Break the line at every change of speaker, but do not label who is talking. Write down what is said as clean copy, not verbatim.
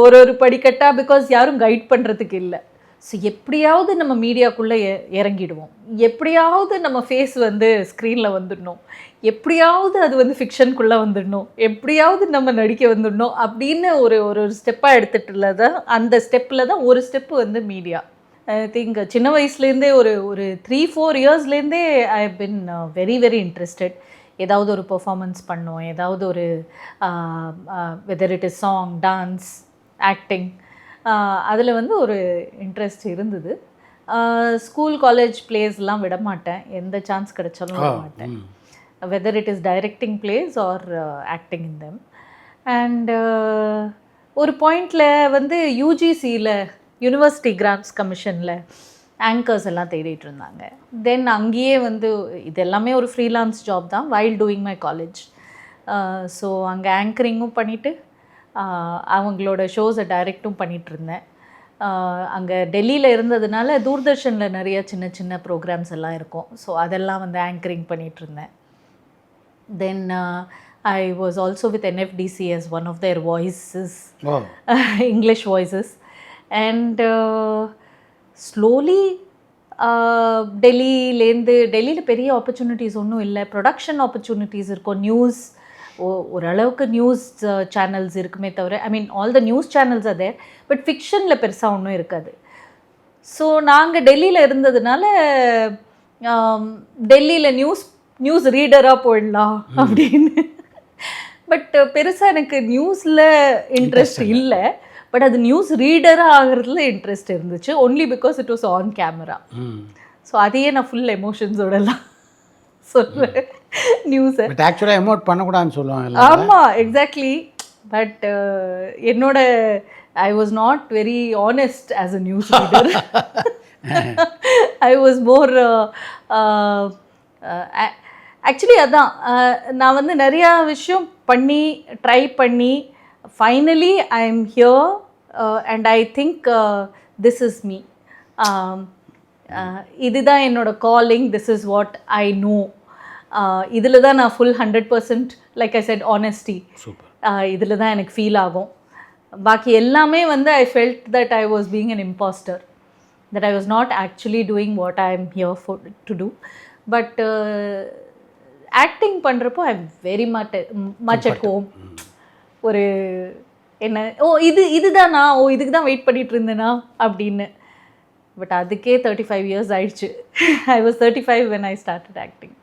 ஒரு ஒரு படிக்கட்டாக, பிகாஸ் யாரும் கைட் பண்ணுறதுக்கு இல்லை. ஸோ எப்படியாவது நம்ம மீடியாக்குள்ளே இறங்கிடுவோம், எப்படியாவது நம்ம ஃபேஸ் வந்து ஸ்க்ரீனில் வந்துடணும், எப்படியாவது அது வந்து ஃபிக்ஷனுக்குள்ளே வந்துடணும், எப்படியாவது நம்ம நடிக்க வந்துடணும் அப்படின்னு ஒரு ஒரு ஸ்டெப்பாக எடுத்துட்டுல தான், அந்த ஸ்டெப்பில் தான் ஒரு ஸ்டெப்பு வந்து மீடியா. ஐ திங்க் சின்ன வயசுலேருந்தே ஒரு ஒரு 3-4 இயர்ஸ்லேருந்தே I have been very very interested. ஏதாவது ஒரு பெர்ஃபார்மன்ஸ் பண்ணோம், ஏதாவது ஒரு whether it is song, dance, acting, அதில் வந்து ஒரு இன்ட்ரெஸ்ட் இருந்தது. ஸ்கூல் காலேஜ் பிளேஸ்லாம் விட மாட்டேன், எந்த சான்ஸ் கிடைச்சாலும் விட மாட்டேன், weather it is directing place are acting in them. And ஒரு பாயிண்டில் வந்து யூஜிசியில் யூனிவர்சிட்டி கிராண்ட்ஸ் கமிஷனில் ஆங்கர்ஸ் எல்லாம் தேடிட்டு இருந்தாங்க. தென் அங்கேயே வந்து இது எல்லாமே ஒரு ஃப்ரீலான்ஸ் ஜாப் தான், while doing my college. So அங்கே ஆங்கரிங்கும் பண்ணிவிட்டு அவங்களோட ஷோஸை டைரக்டும் பண்ணிகிட்ருந்தேன். அங்கே டெல்லியில் இருந்ததுனால தூர்தர்ஷனில் நிறைய சின்ன சின்ன ப்ரோக்ராம்ஸ் எல்லாம் இருக்கும், ஸோ அதெல்லாம் வந்து ஆங்கரிங் பண்ணிகிட்ருந்தேன். Then I was also with NFDC as one of their voices, English voices. And slowly டெல்லியில் பெரிய ஆப்பர்ச்சுனிட்டிஸ் ஒன்றும் இல்லை, ப்ரொடக்ஷன் ஆப்பர்ச்சுனிட்டிஸ் இருக்கும், நியூஸ் ஓரளவுக்கு நியூஸ் சேனல்ஸ் இருக்குமே தவிர, I mean all the news channels அதே, பட் ஃபிக்ஷனில் பெருசாக ஒன்றும் இருக்காது. ஸோ நாங்கள் டெல்லியில் இருந்ததுனால டெல்லியில் நியூஸ் ரீடராக போயிடலாம் அப்படின்னு. பட் பெருசாக எனக்கு நியூஸில் இன்ட்ரெஸ்ட் இல்லை, பட் அது நியூஸ் ரீடராக ஆகிறதுல இன்ட்ரெஸ்ட் இருந்துச்சு, only because it was on camera. So அதையே நான் ஃபுல் எமோஷன்ஸோடலாம் சொல்லுவேன் நியூஸை.
பட் ஆக்சுவலாக எமோட் பண்ணக்கூடாதுன்னு சொல்லுவாங்க.
ஆமாம், எக்ஸாக்ட்லி. பட் என்னோட I was not very honest as a news reader. I was more actually அதான், நான் வந்து நிறையா விஷயம் பண்ணி ட்ரை பண்ணி finally I am here and I think this is me, இதுதான் என்னோட calling, this is what I know. இதில் தான் நான் full 100%, like I set, honesty இதில் தான் எனக்கு ஃபீல் ஆகும். பாக்கி எல்லாமே வந்து I felt that I was being an impostor, that I was not actually doing what I am here for to do. But acting பண்ணுறப்போ I am very much at home. ஒரு என்ன, இதுதானா, இதுக்கு தான் வெயிட் பண்ணிகிட்டு இருந்தேனா அப்படின்னு. பட் அதுக்கே 35 years ஆயிடுச்சு. I was 35 when I started acting.